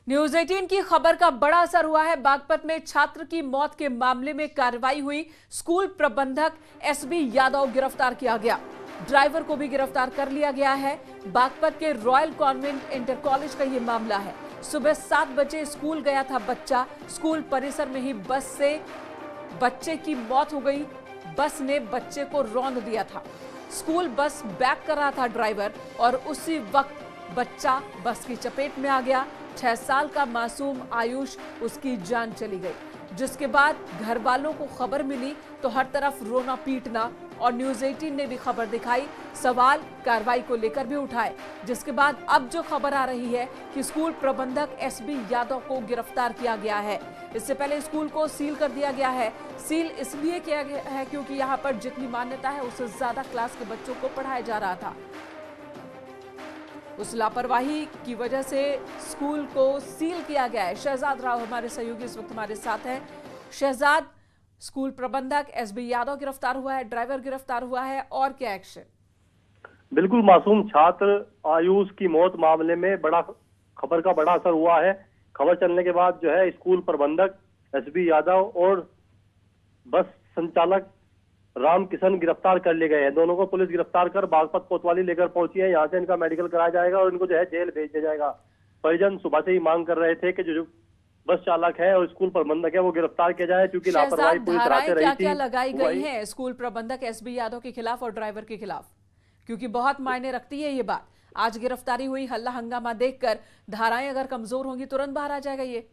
News 18 की खबर का बड़ा असर हुआ है। बागपत में छात्र की मौत के मामले में कार्रवाई हुई। स्कूल प्रबंधक एसबी यादव गिरफ्तार किया गया। ड्राइवर को भी गिरफ्तार कर लिया गया है। बागपत के रॉयल कॉन्वेंट इंटर कॉलेज का यह मामला है। सुबह 7 बजे स्कूल गया था बच्चा। स्कूल परिसर में ही बस से बच्चे की मौत हो गई। बस ने बच्चे को रौंद दिया था। स्कूल बस बैक कर रहा था ड्राइवर और उसी वक्त बच्चा बस की चपेट में आ गया। 6 साल का मासूम आयुष, उसकी जान चली गई। जिसके बाद घर वालों को खबर मिली तो हर तरफ रोना पीटना, और न्यूज 18 ने भी खबर दिखाई, सवाल कार्रवाई को लेकर भी उठाए। जिसके बाद अब जो खबर आ रही है कि स्कूल प्रबंधक एसबी यादव को गिरफ्तार किया गया है। इससे पहले स्कूल को सील कर दिया गया है। सील इसलिए किया गया है क्योंकि यहाँ पर जितनी मान्यता है उससे ज्यादा क्लास के बच्चों को पढ़ाया जा रहा था। उस लापरवाही की वजह से स्कूल को सील किया गया है। शहजाद राव हमारे सहयोगी इस वक्त हमारे साथ हैं। शहजाद, स्कूल प्रबंधक एसबी यादव गिरफ्तार हुआ है, ड्राइवर गिरफ्तार हुआ है, और क्या एक्शन? बिल्कुल, मासूम छात्र आयुष की मौत मामले में खबर का बड़ा असर हुआ है। खबर चलने के बाद जो है स्कूल प्रबंधक एसबी यादव और बस संचालक राम किशन गिरफ्तार कर लिए गए हैं। दोनों को पुलिस गिरफ्तार कर बागपत कोतवाली लेकर पहुंची है। यहाँ से इनका मेडिकल कराया जाएगा और इनको जो है जेल भेज दिया जाएगा। परिजन सुबह से ही मांग कर रहे थे कि जो बस चालक है और स्कूल प्रबंधक है वो गिरफ्तार किया जाए, क्योंकि लापरवाही पूरी तरह से रही थी। क्या लगाई गई है स्कूल प्रबंधक एसबी यादव के खिलाफ और ड्राइवर के खिलाफ? क्योंकि बहुत मायने रखती है ये बात। आज गिरफ्तारी हुई, हल्ला हंगामा देखकर धाराएं अगर कमजोर होंगी तुरंत बाहर आ जाएगा ये।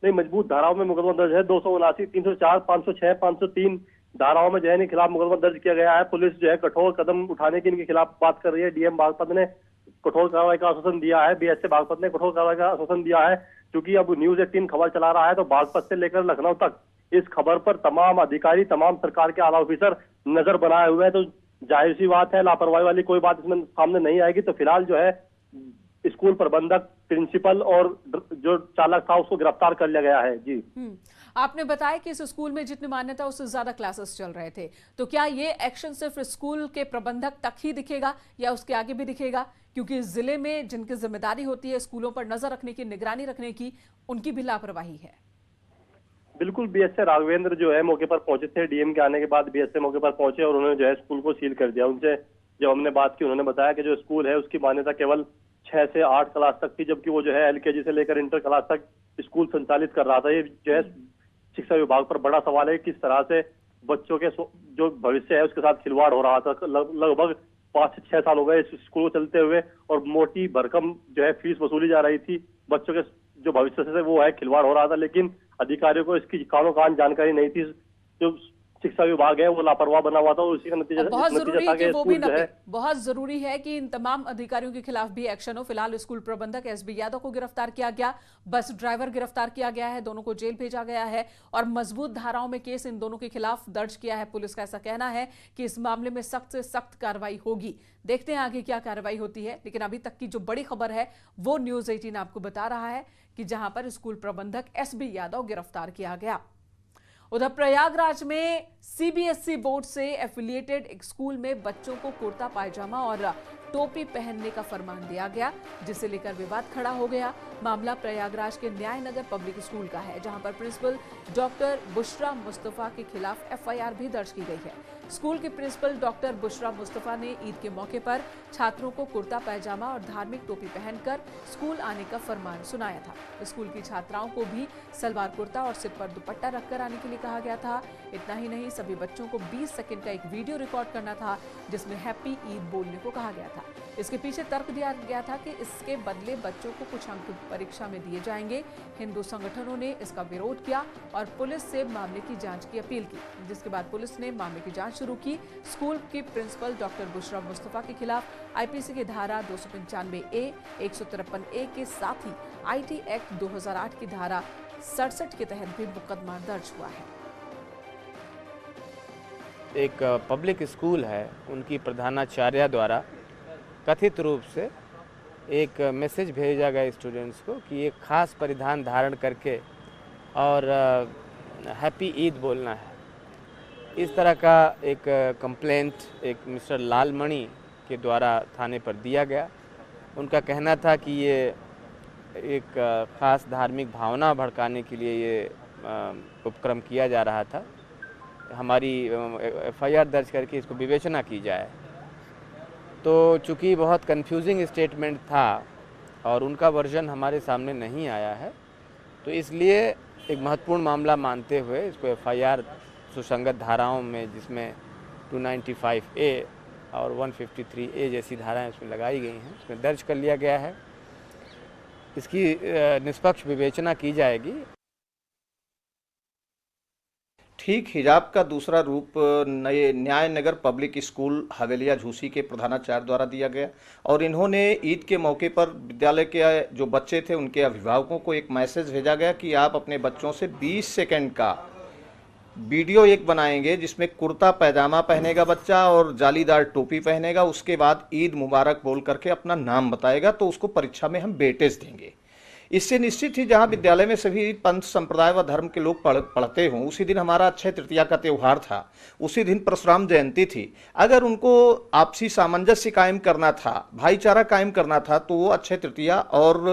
नहीं, मजबूत धाराओं में मुकदमा दर्ज है। 279, 304, 506, 503 धाराओं में जो है इनके खिलाफ मुकदमा दर्ज किया गया है। पुलिस जो है कठोर कदम उठाने की इनके खिलाफ बात कर रही है। डीएम बागपत ने कठोर कार्रवाई का आश्वासन दिया है। बीएसए बागपत ने कठोर कार्रवाई का आश्वासन दिया है, क्योंकि अब न्यूज 18 खबर चला रहा है तो बागपत से लेकर लखनऊ तक इस खबर पर तमाम अधिकारी, तमाम सरकार के आला ऑफिसर नजर बनाए हुए हैं। तो जाहिर सी बात है आपरवाही वाली कोई बात इसमें सामने नहीं आएगी। तो फिलहाल जो है स्कूल प्रबंधक, प्रिंसिपल और जो चालक था उसको गिरफ्तार कर लिया गया है। जी, आपने बताया कि इस स्कूल में जितनी मान्यता उससे ज्यादा क्लासेस चल रहे थे, तो क्या ये एक्शन सिर्फ स्कूल के प्रबंधक तक ही दिखेगा या उसके आगे भी दिखेगा? क्योंकि जिले में जिनकी जिम्मेदारी होती है स्कूलों पर नजर रखने की, निगरानी रखने की, उनकी भी लापरवाही है। बिल्कुल, बीएसए राघवेंद्र जो है मौके पर पहुंचे थे। डीएम के आने के बाद बीएसए मौके पर पहुंचे और उन्होंने जो है स्कूल को सील कर दिया। उनसे जब हमने बात की, उन्होंने बताया कि जो स्कूल है उसकी मान्यता केवल 6 से 8 क्लास तक थी, जबकि वो जो है एलकेजी से लेकर इंटर क्लास तक स्कूल संचालित कर रहा था। ये जो है शिक्षा विभाग पर बड़ा सवाल है, किस तरह से बच्चों के जो भविष्य है उसके साथ खिलवाड़ हो रहा था। लगभग 5 से 6 साल हो गए इस स्कूल को चलते हुए और मोटी भरकम जो है फीस वसूली जा रही थी। बच्चों के जो भविष्य से वो है खिलवाड़ हो रहा था, लेकिन अधिकारियों को इसकी कानो कान जानकारी नहीं थी। जो शिक्षा विभाग है वो लापरवाह बना हुआ था और उसी का नतीजा बहुत जरूरी है कि वो भी है। बहुत जरूरी है कि इन तमाम अधिकारियों के खिलाफ भी एक्शन हो। फिलहाल स्कूल प्रबंधक एसबी यादव को गिरफ्तार किया गया, बस ड्राइवर गिरफ्तार किया गया है, दोनों को जेल भेजा गया है और मजबूत धाराओं में केस इन दोनों के खिलाफ दर्ज किया है। पुलिस का ऐसा कहना है कि इस मामले में सख्त से सख्त कार्रवाई होगी। देखते हैं आगे क्या कार्रवाई होती है। लेकिन अभी तक की जो बड़ी खबर है वो न्यूज 18 आपको बता रहा है कि जहां पर स्कूल प्रबंधक एसबी यादव गिरफ्तार किया गया। उधर प्रयागराज में सीबीएसई बोर्ड से एफिलिएटेड एक स्कूल में बच्चों को कुर्ता पायजामा और टोपी पहनने का फरमान दिया गया, जिसे लेकर विवाद खड़ा हो गया। मामला प्रयागराज के न्याय नगर पब्लिक स्कूल का है, जहां पर प्रिंसिपल डॉक्टर बुशरा मुस्तफा के खिलाफ एफआईआर भी दर्ज की गई है। स्कूल के प्रिंसिपल डॉक्टर बुशरा मुस्तफा ने ईद के मौके पर छात्रों को कुर्ता पैजामा और धार्मिक टोपी पहनकर स्कूल आने का फरमान सुनाया था। स्कूल की छात्राओं को भी सलवार कुर्ता और सिर पर दुपट्टा रखकर आने के लिए कहा गया था। इतना ही नहीं, सभी बच्चों को 20 सेकंड का एक वीडियो रिकॉर्ड करना था जिसमें हैप्पी ईद बोलने को कहा गया था। इसके पीछे तर्क दिया गया था कि इसके बदले बच्चों को कुछ अंक परीक्षा में दिए जाएंगे। हिंदू संगठनों ने इसका विरोध किया और पुलिस से मामले की जांच की अपील की, जिसके बाद पुलिस ने मामले की जांच शुरू की। स्कूल की प्रिंसिपल डॉक्टर बुशरा मुस्तफा के खिलाफ आईपीसी की धारा 295A, 153A के साथ ही आईटी एक्ट 2008 की धारा 67 के तहत भी मुकदमा दर्ज हुआ है। एक पब्लिक स्कूल है, उनकी प्रधानाचार्य द्वारा कथित रूप से एक मैसेज भेजा गया स्टूडेंट्स को कि एक खास परिधान धारण करके और हैप्पी ईद बोलना है। इस तरह का एक कंप्लेंट एक मिस्टर लालमणि के द्वारा थाने पर दिया गया। उनका कहना था कि ये एक ख़ास धार्मिक भावना भड़काने के लिए ये उपक्रम किया जा रहा था। हमारी FIR दर्ज करके इसको विवेचना की जाए। तो चूँकि बहुत कंफ्यूजिंग स्टेटमेंट था और उनका वर्जन हमारे सामने नहीं आया है, तो इसलिए एक महत्वपूर्ण मामला मानते हुए इसको FIR सुसंगत धाराओं में, जिसमें 295A और 153A जैसी धाराएं उसमें लगाई गई हैं, उसमें दर्ज कर लिया गया है। इसकी निष्पक्ष विवेचना की जाएगी। ठीक हिजाब का दूसरा रूप नए न्याय नगर पब्लिक स्कूल हवेलिया झूसी के प्रधानाचार्य द्वारा दिया गया और इन्होंने ईद के मौके पर विद्यालय के जो बच्चे थे उनके अभिभावकों को एक मैसेज भेजा गया कि आप अपने बच्चों से 20 सेकंड का वीडियो एक बनाएंगे जिसमें कुर्ता पैजामा पहनेगा बच्चा और जालीदार टोपी पहनेगा, उसके बाद ईद मुबारक बोल करके अपना नाम बताएगा, तो उसको परीक्षा में हम वेटेज देंगे। इससे निश्चित ही जहां विद्यालय में सभी पंथ संप्रदाय व धर्म के लोग पढ़ते हों, उसी दिन हमारा अक्षय तृतीया का त्यौहार था, उसी दिन परशुराम जयंती थी। अगर उनको आपसी सामंजस्य कायम करना था, भाईचारा कायम करना था, तो वो अक्षय तृतीया और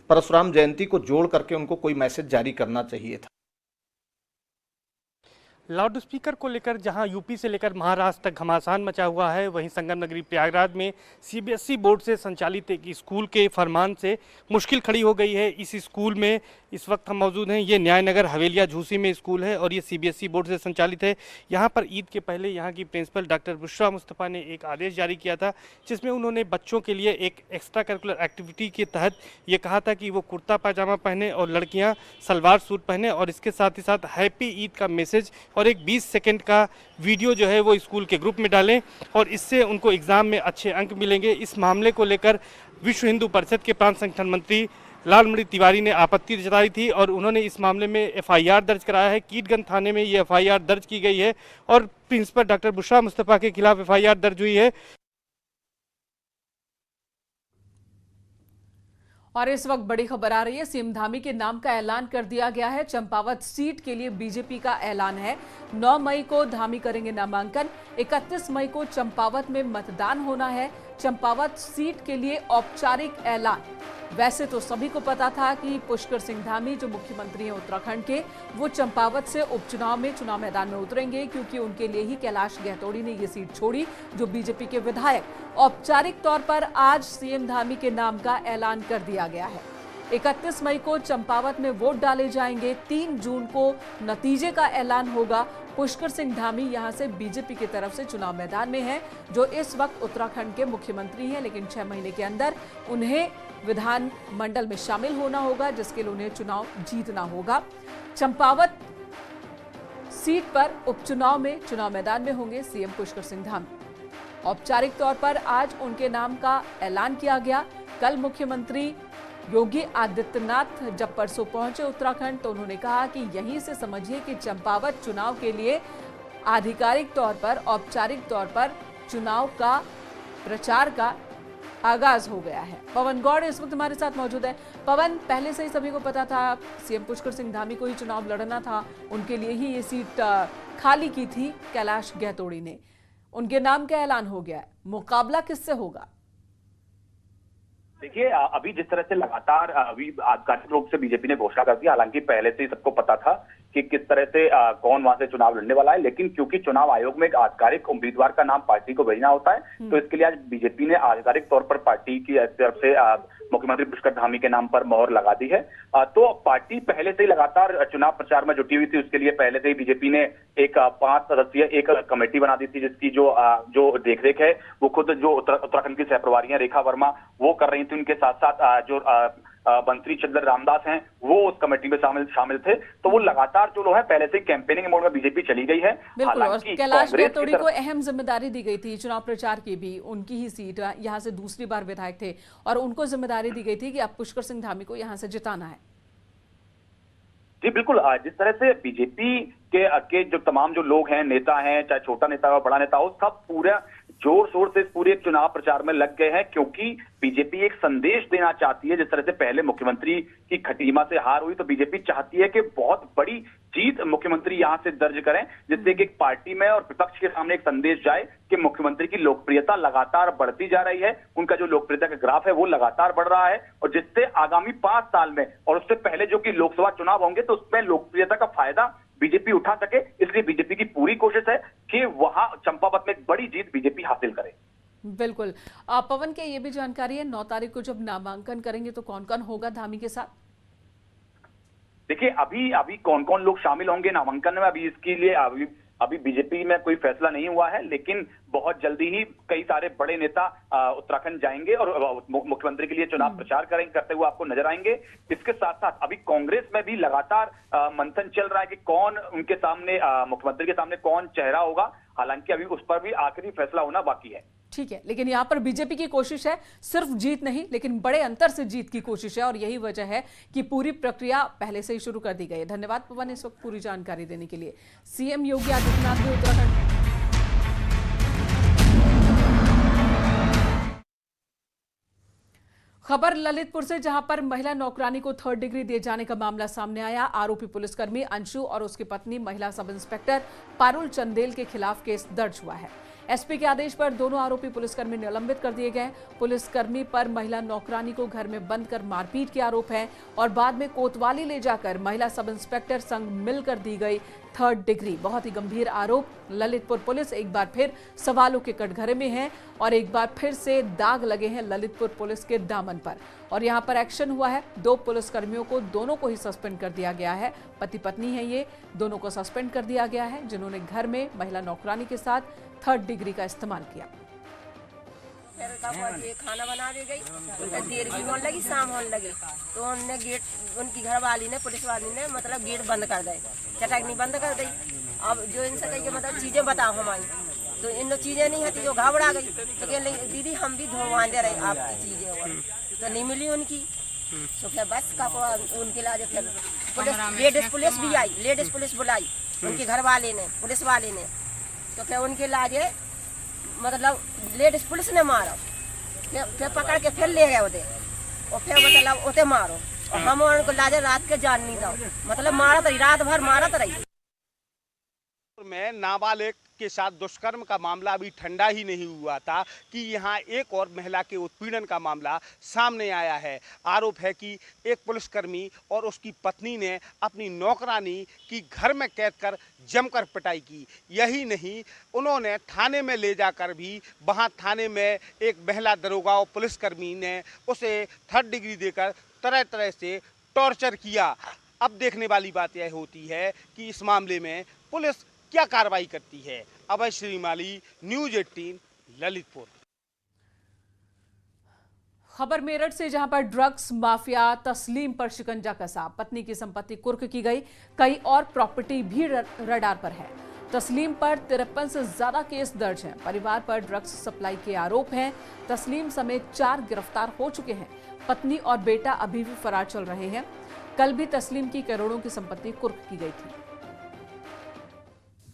परशुराम जयंती को जोड़ करके उनको कोई मैसेज जारी करना चाहिए था। लाउड स्पीकर को लेकर जहां यूपी से लेकर महाराष्ट्र तक घमासान मचा हुआ है, वहीं संगम नगरी प्रयागराज में CBSE बोर्ड से संचालित एक स्कूल के फरमान से मुश्किल खड़ी हो गई है। इस स्कूल में इस वक्त हम मौजूद हैं। ये न्याय नगर हवेलिया झूसी में स्कूल है और ये CBSE बोर्ड से संचालित है। यहाँ पर ईद के पहले यहाँ की प्रिंसिपल डॉक्टर बुशरा मुस्तफ़ा ने एक आदेश जारी किया था, जिसमें उन्होंने बच्चों के लिए एक एक्स्ट्रा करिकुलर एक्टिविटी के तहत ये कहा था कि वो कुर्ता पैजामा पहने और लड़कियाँ सलवार सूट पहने और इसके साथ ही साथ हैप्पी ईद का मैसेज और एक 20 सेकंड का वीडियो जो है वो स्कूल के ग्रुप में डालें और इससे उनको एग्ज़ाम में अच्छे अंक मिलेंगे। इस मामले को लेकर विश्व हिंदू परिषद के प्रांत संगठन मंत्री लालमणि तिवारी ने आपत्ति जताई थी और उन्होंने इस मामले में FIR दर्ज कराया है। कीटगंज थाने में ये FIR दर्ज की गई है और प्रिंसिपल डॉक्टर बुशरा मुस्तफ़ा के खिलाफ FIR दर्ज हुई है। और इस वक्त बड़ी खबर आ रही है, सीएम धामी के नाम का ऐलान कर दिया गया है। चंपावत सीट के लिए बीजेपी का ऐलान है। 9 मई को धामी करेंगे नामांकन, 31 मई को चंपावत में मतदान होना है। चंपावत सीट के लिए औपचारिक ऐलान। वैसे तो सभी को पता था कि पुष्कर सिंह धामी जो मुख्यमंत्री हैं उत्तराखंड के, वो चंपावत से उपचुनाव में चुनाव मैदान में उतरेंगे, क्योंकि उनके लिए ही कैलाश गहतोड़ी ने ये सीट छोड़ी, जो बीजेपी के विधायक। औपचारिक तौर पर आज सीएम धामी के नाम का ऐलान कर दिया गया है। 31 मई को चंपावत में वोट डाले जाएंगे, 3 जून को नतीजे का ऐलान होगा। पुष्कर सिंह धामी यहां से बीजेपी की तरफ से चुनाव मैदान में हैं, जो इस वक्त उत्तराखंड के मुख्यमंत्री हैं, लेकिन 6 महीने के अंदर उन्हें विधान मंडल में शामिल होना होगा, जिसके लिए उन्हें चुनाव जीतना होगा। चंपावत सीट पर उपचुनाव में चुनाव मैदान में होंगे सीएम पुष्कर सिंह धामी। औपचारिक तौर पर आज उनके नाम का ऐलान किया गया। कल मुख्यमंत्री योगी आदित्यनाथ जब परसों पहुंचे उत्तराखंड, तो उन्होंने कहा कि यहीं से समझिए कि चंपावत चुनाव के लिए आधिकारिक तौर पर, औपचारिक तौर पर चुनाव का प्रचार का आगाज हो गया है। पवन गौड़ इस वक्त हमारे साथ मौजूद है। पवन, पहले से ही सभी को पता था सीएम पुष्कर सिंह धामी को ही चुनाव लड़ना था, उनके लिए ही ये सीट खाली की थी कैलाश गहतोड़ी ने। उनके नाम का ऐलान हो गया है, मुकाबला किससे होगा? देखिए, अभी जिस तरह से लगातार अभी आधिकारिक रूप से बीजेपी ने घोषणा कर दी, हालांकि पहले से ही सबको पता था कि किस तरह से कौन वहां से चुनाव लड़ने वाला है, लेकिन क्योंकि चुनाव आयोग में एक आधिकारिक उम्मीदवार का नाम पार्टी को भेजना होता है, तो इसके लिए आज बीजेपी ने आधिकारिक तौर पर पार्टी की तरफ से मुख्यमंत्री पुष्कर धामी के नाम पर मोहर लगा दी है। तो पार्टी पहले से ही लगातार चुनाव प्रचार में जुटी हुई थी। उसके लिए पहले से ही बीजेपी ने एक 5 सदस्यीय एक कमेटी बना दी थी, जिसकी जो देखरेख है वो खुद जो उत्तराखंड की सहप्रभारी हैं रेखा वर्मा वो कर रही थी। उनके साथ साथ जो मंत्री चंद्र रामदास हैं वो उस कमेटी में शामिल थे। तो वो लगातार जो लोग हैं पहले से कैंपेनिंग मोड में बीजेपी चली गई है। बिल्कुल, और कैलाश गहतोड़ी को अहम जिम्मेदारी दी गई थी चुनाव प्रचार की भी। उनकी ही सीट, यहाँ से दूसरी बार विधायक थे और उनको जिम्मेदारी दी गई थी कि अब पुष्कर सिंह धामी को यहाँ से जिताना है। जी बिल्कुल, जिस तरह से बीजेपी के जो तमाम जो लोग हैं, नेता हैं, चाहे छोटा नेता हो बड़ा नेता हो, सब पूरा जोर शोर से इस पूरे चुनाव प्रचार में लग गए हैं, क्योंकि बीजेपी एक संदेश देना चाहती है। जिस तरह से पहले मुख्यमंत्री की खटीमा से हार हुई, तो बीजेपी चाहती है कि बहुत बड़ी जीत मुख्यमंत्री यहां से दर्ज करें, जिससे कि एक पार्टी में और विपक्ष के सामने एक संदेश जाए कि मुख्यमंत्री की लोकप्रियता लगातार बढ़ती जा रही है, उनका जो लोकप्रियता का ग्राफ है वो लगातार बढ़ रहा है, और जिससे आगामी 5 साल में और उससे पहले जो कि लोकसभा चुनाव होंगे तो उसमें लोकप्रियता का फायदा बीजेपी उठा सके। इसलिए बीजेपी की पूरी कोशिश है कि वहां चंपावत में एक बड़ी जीत बीजेपी हासिल करे। बिल्कुल। पवन के ये भी जानकारी है, 9 तारीख को जब नामांकन करेंगे तो कौन कौन होगा धामी के साथ? देखिए, अभी कौन कौन लोग शामिल होंगे नामांकन में, अभी इसके लिए अभी बीजेपी में कोई फैसला नहीं हुआ है, लेकिन बहुत जल्दी ही कई सारे बड़े नेता उत्तराखंड जाएंगे और मुख्यमंत्री के लिए चुनाव प्रचार करते हुए आपको नजर आएंगे। इसके साथ साथ अभी कांग्रेस में भी लगातार मंथन चल रहा है कि कौन उनके सामने मुख्यमंत्री के सामने कौन चेहरा होगा। हालांकि अभी उस पर भी आखिरी फैसला होना बाकी है। ठीक है, लेकिन यहां पर बीजेपी की कोशिश है सिर्फ जीत नहीं, लेकिन बड़े अंतर से जीत की कोशिश है, और यही वजह है कि पूरी प्रक्रिया पहले से ही शुरू कर दी गई है। धन्यवाद पवन इस वक्त पूरी जानकारी देने के लिए। सीएम योगी आदित्यनाथ भी उत्तराखंड खबर ललितपुर से, जहां पर महिला नौकरानी को 3rd डिग्री दिए जाने का मामला सामने आया। आरोपी पुलिसकर्मी अंशु और उसकी पत्नी महिला सब इंस्पेक्टर पारुल चंदेल के खिलाफ केस दर्ज हुआ है। एसपी के आदेश पर दोनों आरोपी पुलिसकर्मी निलंबित कर दिए गए। पुलिसकर्मी पर महिला नौकरानी को घर में बंद कर मारपीट के आरोप है, और बाद में कोतवाली ले जाकर महिला सब इंस्पेक्टर संग मिलकर दी गई 3rd डिग्री। बहुत ही गंभीर आरोप। ललितपुर पुलिस एक बार फिर सवालों के कटघरे में है, और एक बार फिर से दाग लगे हैं ललितपुर पुलिस के दामन पर, और यहां पर एक्शन हुआ है। 2 पुलिसकर्मियों को, दोनों को ही सस्पेंड कर दिया गया है। पति पत्नी है ये, दोनों को सस्पेंड कर दिया गया है, जिन्होंने घर में महिला नौकरानी के साथ 3rd डिग्री का इस्तेमाल किया। खाना बना दे गई, देर भी होने लगी, शाम होने लगी, तो उनने गेट, उनकी घर वाली ने, पुलिस वाली ने मतलब गेट बंद कर दे, चटकनी बंद कर दी। अब जो इनसे कही मतलब चीजें बताओ हमारी, तो इन चीजें नहीं होती, जो घबरा गई, तो कह दीदी हम भी धोवा दे रहे आपकी चीजें, तो नहीं मिली उनकी। तो फिर बस का उनके लाजे फिर लेडीज पुलिस भी आई, लेडीज पुलिस बुलाई उनके घर वाले ने, पुलिस वाले ने, तो फिर उनके लाजे मतलब लेडीज पुलिस ने मारो, फिर पकड़ के फिर ले गए उधे, और फिर मतलब उते मारो, और हम उनको लाजे रात के जान नहीं दो, मतलब मारत रही, रात भर मारत रही। में नाबालिग के साथ दुष्कर्म का मामला अभी ठंडा ही नहीं हुआ था कि यहाँ एक और महिला के उत्पीड़न का मामला सामने आया है। आरोप है कि एक पुलिसकर्मी और उसकी पत्नी ने अपनी नौकरानी की घर में कैद कर जमकर पिटाई की। यही नहीं, उन्होंने थाने में ले जाकर भी वहाँ थाने में एक महिला दरोगा और पुलिसकर्मी ने उसे 3rd डिग्री देकर तरह तरह से टॉर्चर किया। अब देखने वाली बात यह होती है कि इस मामले में पुलिस क्या कार्रवाई करती है। अभय श्रीमाली, न्यूज़ 18 ललितपुर। खबर मेरठ से, जहां पर ड्रग्स माफिया तस्लीम पर शिकंजा कसा। पत्नी की संपत्ति कुर्क की गई, कई और प्रॉपर्टी भी रडार पर है। तस्लीम पर 53 से ज्यादा केस दर्ज हैं। परिवार पर ड्रग्स सप्लाई के आरोप हैं। तस्लीम समेत 4 गिरफ्तार हो चुके हैं। पत्नी और बेटा अभी भी फरार चल रहे हैं। कल भी तस्लीम की करोड़ों की संपत्ति कुर्क की गई थी।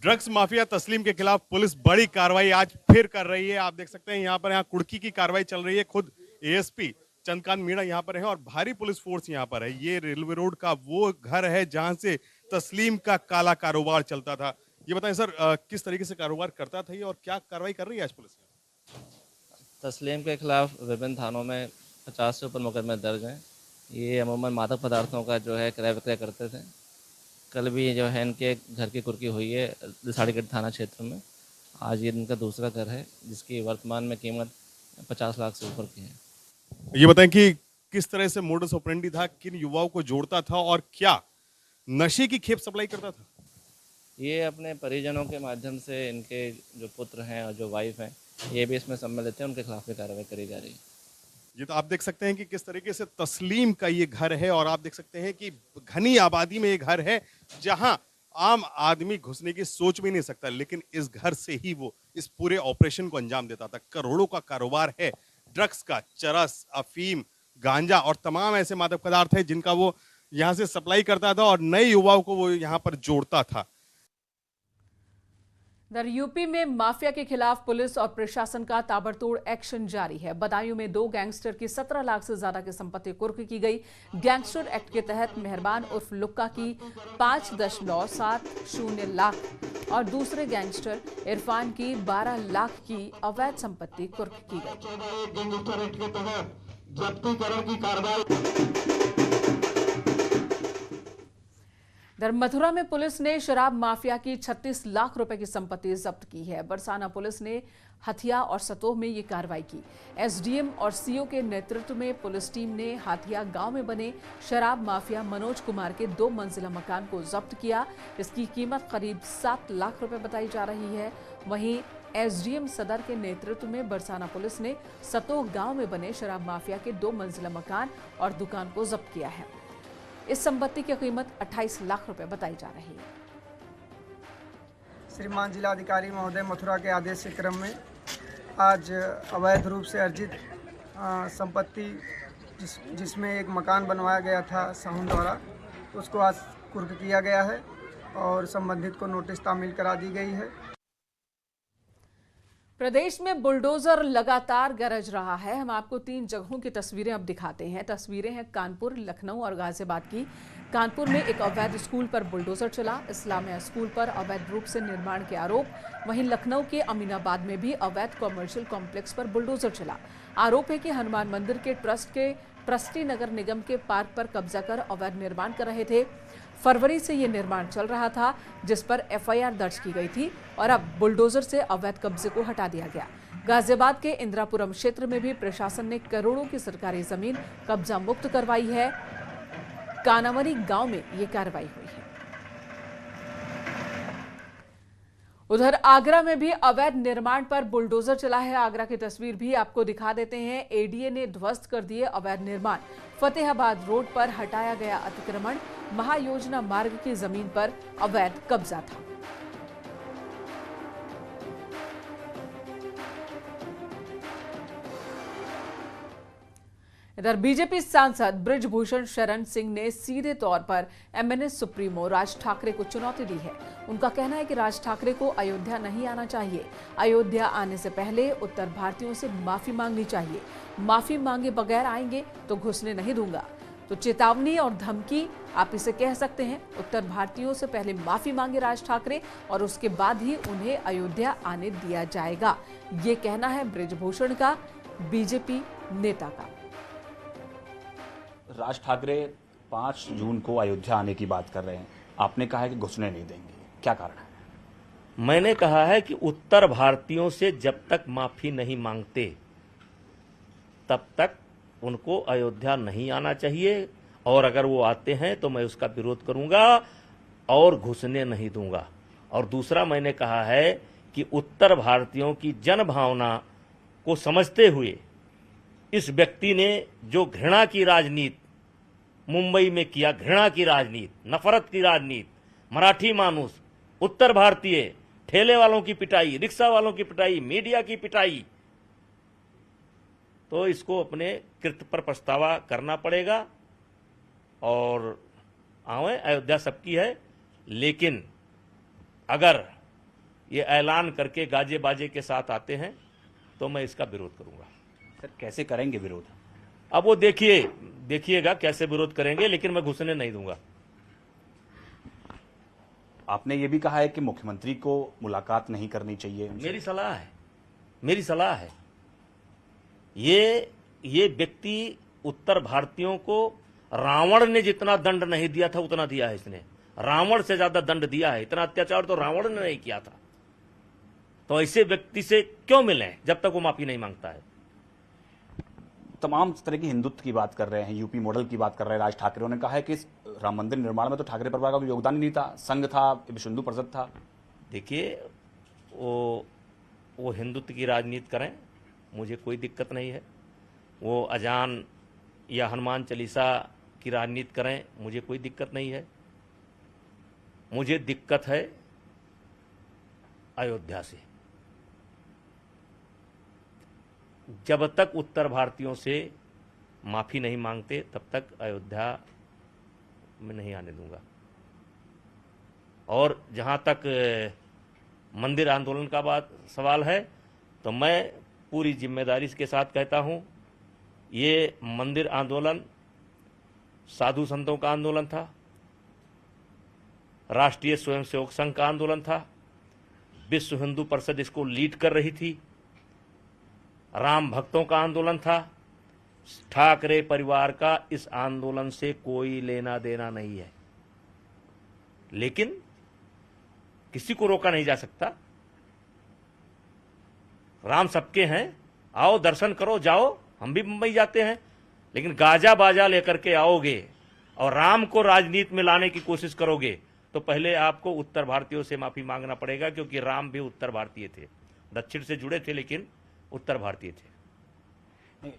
ड्रग्स माफिया तस्लीम के खिलाफ पुलिस बड़ी कार्रवाई आज फिर कर रही है। आप देख सकते हैं यहाँ कुर्की की कार्रवाई चल रही है। खुद एएसपी चंद्रकांत मीणा यहाँ पर है और भारी पुलिस फोर्स यहाँ पर है। ये रेलवे रोड का वो घर है जहाँ से तस्लीम का काला कारोबार चलता था। ये बताएं सर, किस तरीके से कारोबार करता था ये और क्या कार्रवाई कर रही है आज पुलिस? तस्लीम के खिलाफ विभिन्न थानों में 50 से ऊपर मुकदमे दर्ज हैं। ये अमूमन मादक पदार्थों का जो है क्रय विक्रय करते थे। कल भी जो है इनके घर की कुर्की हुई है दिसाड़ीगढ़ थाना क्षेत्र में। आज ये इनका दूसरा घर है जिसकी वर्तमान में कीमत 50 लाख से ऊपर की है। ये बताएं कि किस तरह से मोडस ऑपरेंडी था, किन युवाओं को जोड़ता था और क्या नशे की खेप सप्लाई करता था? ये अपने परिजनों के माध्यम से इनके जो पुत्र हैं और जो वाइफ हैं ये भी इसमें सम्मिलित हैं, उनके खिलाफ भी कार्रवाई करी जा रही है। ये तो आप देख सकते हैं कि किस तरीके से तस्लीम का ये घर है और आप देख सकते हैं कि घनी आबादी में ये घर है जहां आम आदमी घुसने की सोच भी नहीं सकता, लेकिन इस घर से ही वो इस पूरे ऑपरेशन को अंजाम देता था। करोड़ों का कारोबार है ड्रग्स का, चरस, अफीम, गांजा और तमाम ऐसे मादक पदार्थ है जिनका वो यहाँ से सप्लाई करता था और नए युवाओं को वो यहाँ पर जोड़ता था। इधर यूपी में माफिया के खिलाफ पुलिस और प्रशासन का ताबड़तोड़ एक्शन जारी है। बदायूं में 2 गैंगस्टर की 17 लाख से ज्यादा की संपत्ति कुर्क की गई। गैंगस्टर एक्ट के तहत मेहरबान उर्फ लुक्का की 5.70 लाख और दूसरे गैंगस्टर इरफान की 12 लाख की अवैध संपत्ति कुर्क की गई। इधर मथुरा में पुलिस ने शराब माफिया की 36 लाख रुपए की संपत्ति जब्त की है। बरसाना पुलिस ने हथिया और सतोह में ये कार्रवाई की। एसडीएम और सीओ के नेतृत्व में पुलिस टीम ने हाथिया गांव में बने शराब माफिया मनोज कुमार के 2 मंजिला मकान को जब्त किया। इसकी कीमत करीब 7 लाख रुपए बताई जा रही है। वहीं एसडीएम सदर के नेतृत्व में बरसाना पुलिस ने सतोह गांव में बने शराब माफिया के 2 मंजिला मकान और दुकान को जब्त किया है। इस संपत्ति की कीमत 28 लाख रुपए बताई जा रही है। श्रीमान जिलाधिकारी महोदय मथुरा के आदेश के क्रम में आज अवैध रूप से अर्जित संपत्ति जिसमें एक मकान बनवाया गया था साहून द्वारा, उसको आज कुर्क किया गया है और संबंधित को नोटिस तामील करा दी गई है। प्रदेश में बुलडोजर लगातार गरज रहा है। हम आपको 3 जगहों की तस्वीरें अब दिखाते हैं। तस्वीरें हैं कानपुर, लखनऊ और गाजियाबाद की। कानपुर में एक अवैध स्कूल पर बुलडोजर चला। इस्लामिया स्कूल पर अवैध रूप से निर्माण के आरोप। वहीं लखनऊ के अमीनाबाद में भी अवैध कॉमर्शियल कॉम्प्लेक्स पर बुलडोजर चला। आरोप है कि हनुमान मंदिर के ट्रस्टी नगर निगम के पार्क पर कब्जा कर अवैध निर्माण कर रहे थे। फरवरी से ये निर्माण चल रहा था, जिस पर एफआईआर दर्ज की गई थी और अब बुलडोजर से अवैध कब्जे को हटा दिया गया। गाजियाबाद के इंदिरापुरम क्षेत्र में भी प्रशासन ने करोड़ों की सरकारी जमीन कब्जा मुक्त करवाई है। कानावरी गांव में ये कार्रवाई हुई है। उधर आगरा में भी अवैध निर्माण पर बुलडोजर चला है। आगरा की तस्वीर भी आपको दिखा देते हैं। एडीए ने ध्वस्त कर दिए अवैध निर्माण। फतेहाबाद रोड पर हटाया गया अतिक्रमण। महायोजना मार्ग की जमीन पर अवैध कब्जा था। इधर बीजेपी सांसद बृजभूषण शरण सिंह ने सीधे तौर पर एमएनएस सुप्रीमो राज ठाकरे को चुनौती दी है। उनका कहना है कि राज ठाकरे को अयोध्या नहीं आना चाहिए। अयोध्या आने से पहले उत्तर भारतीयों से माफी मांगनी चाहिए। माफी मांगे बगैर आएंगे तो घुसने नहीं दूंगा। तो चेतावनी और धमकी आप इसे कह सकते हैं। उत्तर भारतीयों से पहले माफी मांगे राज ठाकरे और उसके बाद ही उन्हें अयोध्या आने दिया जाएगा। ये कहना है बृजभूषण का, बीजेपी नेता का। राज ठाकरे 5 जून को अयोध्या आने की बात कर रहे हैं। आपने कहा है कि घुसने नहीं देंगे, क्या कारण है? मैंने कहा है कि उत्तर भारतीयों से जब तक माफी नहीं मांगते तब तक उनको अयोध्या नहीं आना चाहिए, और अगर वो आते हैं तो मैं उसका विरोध करूंगा और घुसने नहीं दूंगा। और दूसरा मैंने कहा है कि उत्तर भारतीयों की जन भावना को समझते हुए इस व्यक्ति ने जो घृणा की राजनीति मुंबई में किया, घृणा की राजनीति, नफरत की राजनीति, मराठी मानुस, उत्तर भारतीय, ठेले वालों की पिटाई, रिक्शा वालों की पिटाई, मीडिया की पिटाई, तो इसको अपने कृत्य पर पछतावा करना पड़ेगा। और आवे, अयोध्या सबकी है, लेकिन अगर ये ऐलान करके गाजे बाजे के साथ आते हैं तो मैं इसका विरोध करूंगा। सर कैसे करेंगे विरोध? अब वो देखिएगा कैसे विरोध करेंगे, लेकिन मैं घुसने नहीं दूंगा। आपने ये भी कहा है कि मुख्यमंत्री को मुलाकात नहीं करनी चाहिए। मेरी सलाह है ये व्यक्ति उत्तर भारतीयों को रावण ने जितना दंड नहीं दिया था उतना दिया है इसने। रावण से ज्यादा दंड दिया है। इतना अत्याचार तो रावण ने नहीं किया था। तो ऐसे व्यक्ति से क्यों मिलें जब तक वो माफी नहीं मांगता है। तमाम तरह की हिंदुत्व की बात कर रहे हैं, यूपी मॉडल की बात कर रहे हैं राज ठाकरे। उन्होंने कहा है कि इस राम मंदिर निर्माण में तो ठाकरे परिवार का कोई योगदान ही नहीं था, संघ था, विश्व हिंदू परिषद था। देखिए, वो हिंदुत्व की राजनीति करें, मुझे कोई दिक्कत नहीं है। वो अजान या हनुमान चालीसा की राजनीति करें, मुझे कोई दिक्कत नहीं है। मुझे दिक्कत है अयोध्या से। जब तक उत्तर भारतीयों से माफी नहीं मांगते तब तक अयोध्या में नहीं आने दूंगा। और जहां तक मंदिर आंदोलन का बात सवाल है, तो मैं पूरी जिम्मेदारी के साथ कहता हूं, ये मंदिर आंदोलन साधु संतों का आंदोलन था, राष्ट्रीय स्वयंसेवक संघ का आंदोलन था, विश्व हिंदू परिषद इसको लीड कर रही थी, राम भक्तों का आंदोलन था। ठाकरे परिवार का इस आंदोलन से कोई लेना देना नहीं है, लेकिन किसी को रोका नहीं जा सकता। राम सबके हैं, आओ दर्शन करो जाओ, हम भी मुंबई जाते हैं, लेकिन गाजा बाजा लेकर के आओगे और राम को राजनीति में लाने की कोशिश करोगे तो पहले आपको उत्तर भारतीयों से माफी मांगना पड़ेगा, क्योंकि राम भी उत्तर भारतीय थे, दक्षिण से जुड़े थे लेकिन उत्तर भारतीय थे।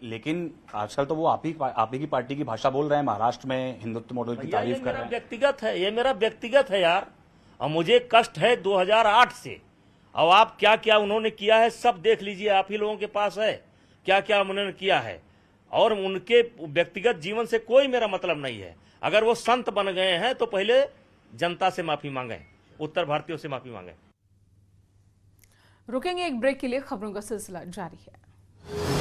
लेकिन आजकल तो वो आप ही की पार्टी की भाषा बोल रहे हैं, महाराष्ट्र में हिंदुत्व मॉडल की तारीफ कर रहे हैं। व्यक्तिगत है, ये मेरा व्यक्तिगत है यार, और मुझे कष्ट है 2008 से। और आप क्या क्या उन्होंने किया है सब देख लीजिए, आप ही लोगों के पास है क्या क्या उन्होंने किया है, और उनके व्यक्तिगत जीवन से कोई मेरा मतलब नहीं है। अगर वो संत बन गए हैं तो पहले जनता से माफी मांगे, उत्तर भारतीयों से माफी मांगे। रुकेंगे एक ब्रेक के लिए, खबरों का सिलसिला जारी है।